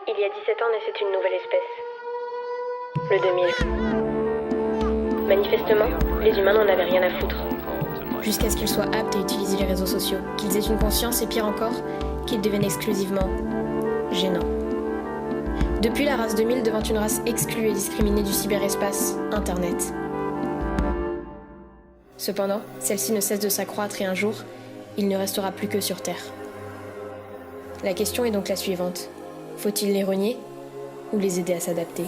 Il y a 17 ans naissait une nouvelle espèce. Le 2000. Manifestement, les humains n'en avaient rien à foutre. Jusqu'à ce qu'ils soient aptes à utiliser les réseaux sociaux, qu'ils aient une conscience et pire encore, qu'ils deviennent exclusivement gênants. Depuis la race 2000 devint une race exclue et discriminée du cyberespace, Internet. Cependant, celle-ci ne cesse de s'accroître et un jour, il ne restera plus que sur Terre. La question est donc la suivante. Faut-il les renier ou les aider à s'adapter ?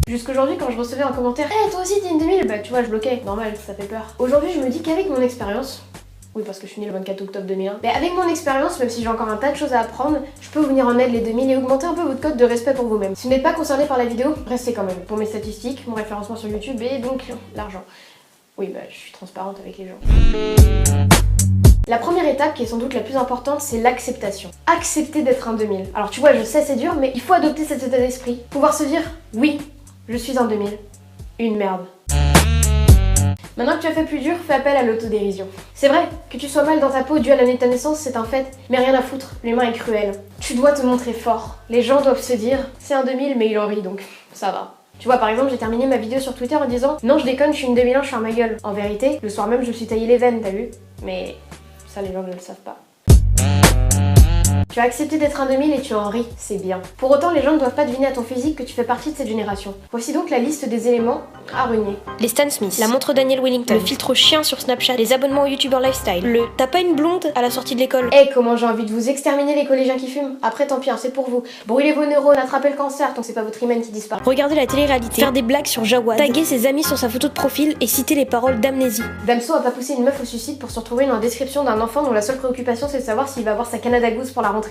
Jusqu'aujourd'hui, quand je recevais un commentaire « Hey, toi aussi t'es une 2000 !» Bah tu vois, je bloquais, normal, ça fait peur. Aujourd'hui, je me dis qu'avec mon expérience, oui parce que je suis née le 24 octobre 2001, mais avec mon expérience, même si j'ai encore un tas de choses à apprendre, je peux vous venir en aide les 2000 et augmenter un peu votre code de respect pour vous-même. Si vous n'êtes pas concerné par la vidéo, restez quand même. Pour mes statistiques, mon référencement sur YouTube et donc l'argent. Oui bah je suis transparente avec les gens. La première étape, qui est sans doute la plus importante, c'est l'acceptation. Accepter d'être un 2000. Alors tu vois, je sais c'est dur, mais il faut adopter cet état d'esprit. Pouvoir se dire, oui, je suis un 2000. Une merde. Maintenant que tu as fait plus dur, fais appel à l'autodérision. C'est vrai, que tu sois mal dans ta peau dû à l'année de ta naissance, c'est un fait, mais rien à foutre, l'humain est cruel. Tu dois te montrer fort. Les gens doivent se dire, c'est un 2000 mais il en rit donc ça va. Tu vois, par exemple, j'ai terminé ma vidéo sur Twitter en disant « Non, je déconne, je suis une 2001, je ferme ma gueule ». En vérité, le soir même, je me suis taillé les veines, t'as vu? Mais ça, les gens ne le savent pas. Tu as accepté d'être un 2000 et tu en ris, c'est bien. Pour autant, les gens ne doivent pas deviner à ton physique que tu fais partie de cette génération. Voici donc la liste des éléments à renier. Les Stan Smith, la montre Daniel Wellington, le filtre chien sur Snapchat, les abonnements au YouTuber Lifestyle, le « T'as pas une blonde ?» à la sortie de l'école. Eh, comment j'ai envie de vous exterminer les collégiens qui fument. Après, tant pis, hein, c'est pour vous. Brûlez vos neurones, attrapez le cancer tant que c'est pas votre hymen qui disparaît. Regardez la télé-réalité, faire des blagues sur Jawad, taguer ses amis sur sa photo de profil et citer les paroles d'amnésie. Damso a pas poussé une meuf au suicide pour se retrouver dans la description d'un enfant dont la seule préoccupation c'est de savoir s'il va avoir sa Canada Goose pour la rentrée.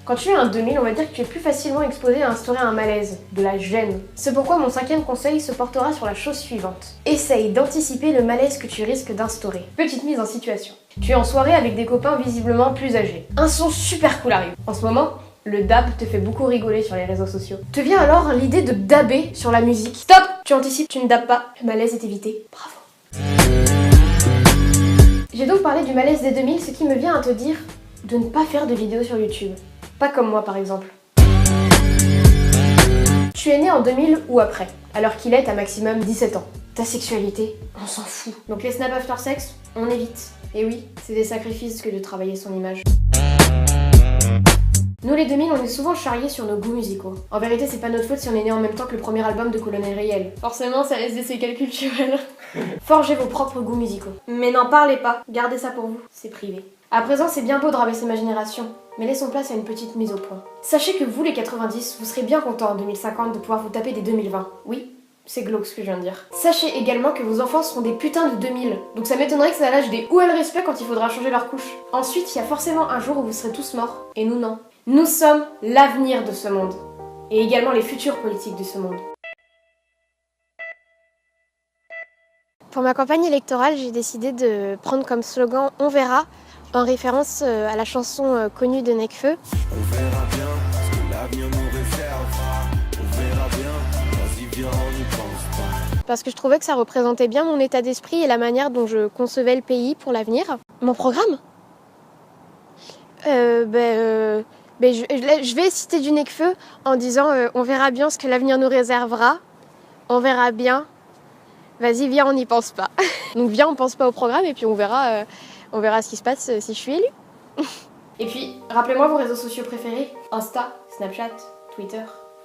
Quand tu es un 2000, on va dire que tu es plus facilement exposé à instaurer un malaise, de la gêne. C'est pourquoi mon 5e conseil se portera sur la chose suivante. Essaye d'anticiper le malaise que tu risques d'instaurer. Petite mise en situation. Tu es en soirée avec des copains visiblement plus âgés. Un son super cool arrive. En ce moment, le dab te fait beaucoup rigoler sur les réseaux sociaux. Te vient alors l'idée de dabber sur la musique. Stop! Tu anticipes, tu ne dabbes pas. Le malaise est évité. Bravo. J'ai donc parlé du malaise des 2000, ce qui me vient à te dire de ne pas faire de vidéos sur YouTube. Pas comme moi par exemple. Tu es né en 2000 ou après, alors qu'il est à maximum 17 ans. Ta sexualité, on s'en fout. Donc les snaps after sex, on évite. Et oui, c'est des sacrifices que de travailler son image. Nous les 2000, on est souvent charriés sur nos goûts musicaux. En vérité, c'est pas notre faute si on est né en même temps que le premier album de Colonel Riel. Forcément, ça laisse des séquelles culturelles. Forgez vos propres goûts musicaux. Mais n'en parlez pas, gardez ça pour vous, c'est privé. À présent, c'est bien beau de rabaisser ma génération, mais laissons place à une petite mise au point. Sachez que vous, les 90, vous serez bien contents en 2050 de pouvoir vous taper des 2020. Oui, c'est glauque ce que je viens de dire. Sachez également que vos enfants seront des putains de 2000, donc ça m'étonnerait que ça lâche des où est le respect quand il faudra changer leur couche. Ensuite, il y a forcément un jour où vous serez tous morts, et nous non. Nous sommes l'avenir de ce monde, et également les futurs politiques de ce monde. Pour ma campagne électorale, j'ai décidé de prendre comme slogan « On verra », en référence à la chanson connue de Nekfeu. On verra bien ce que l'avenir nous réservera. On verra bien, vas-y viens, on n'y pense pas. Parce que je trouvais que ça représentait bien mon état d'esprit et la manière dont je concevais le pays pour l'avenir. Mon programme je vais citer du Nekfeu en disant on verra bien ce que l'avenir nous réservera. On verra bien. Vas-y viens, on n'y pense pas. Donc viens, on pense pas au programme et puis on verra ce qui se passe si je suis élue. Et puis, rappelez-moi vos réseaux sociaux préférés. Insta, Snapchat, Twitter.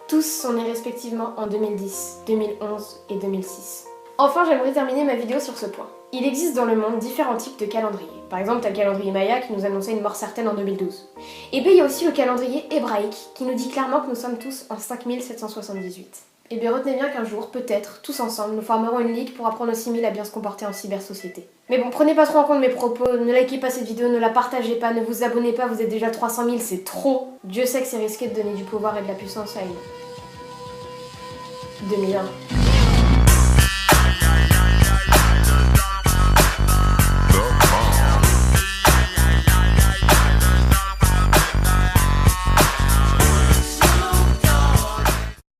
Tous sont nés respectivement en 2010, 2011 et 2006. Enfin, j'aimerais terminer ma vidéo sur ce point. Il existe dans le monde différents types de calendriers. Par exemple, t'as le calendrier Maya qui nous annonçait une mort certaine en 2012. Et bien, il y a aussi le calendrier hébraïque qui nous dit clairement que nous sommes tous en 5778. Et bien retenez bien qu'un jour, peut-être, tous ensemble, nous formerons une ligue pour apprendre aux 6000 à bien se comporter en cybersociété. Mais bon, prenez pas trop en compte mes propos, ne likez pas cette vidéo, ne la partagez pas, ne vous abonnez pas, vous êtes déjà 300 000, c'est trop. Dieu sait que c'est risqué de donner du pouvoir et de la puissance à une 2001.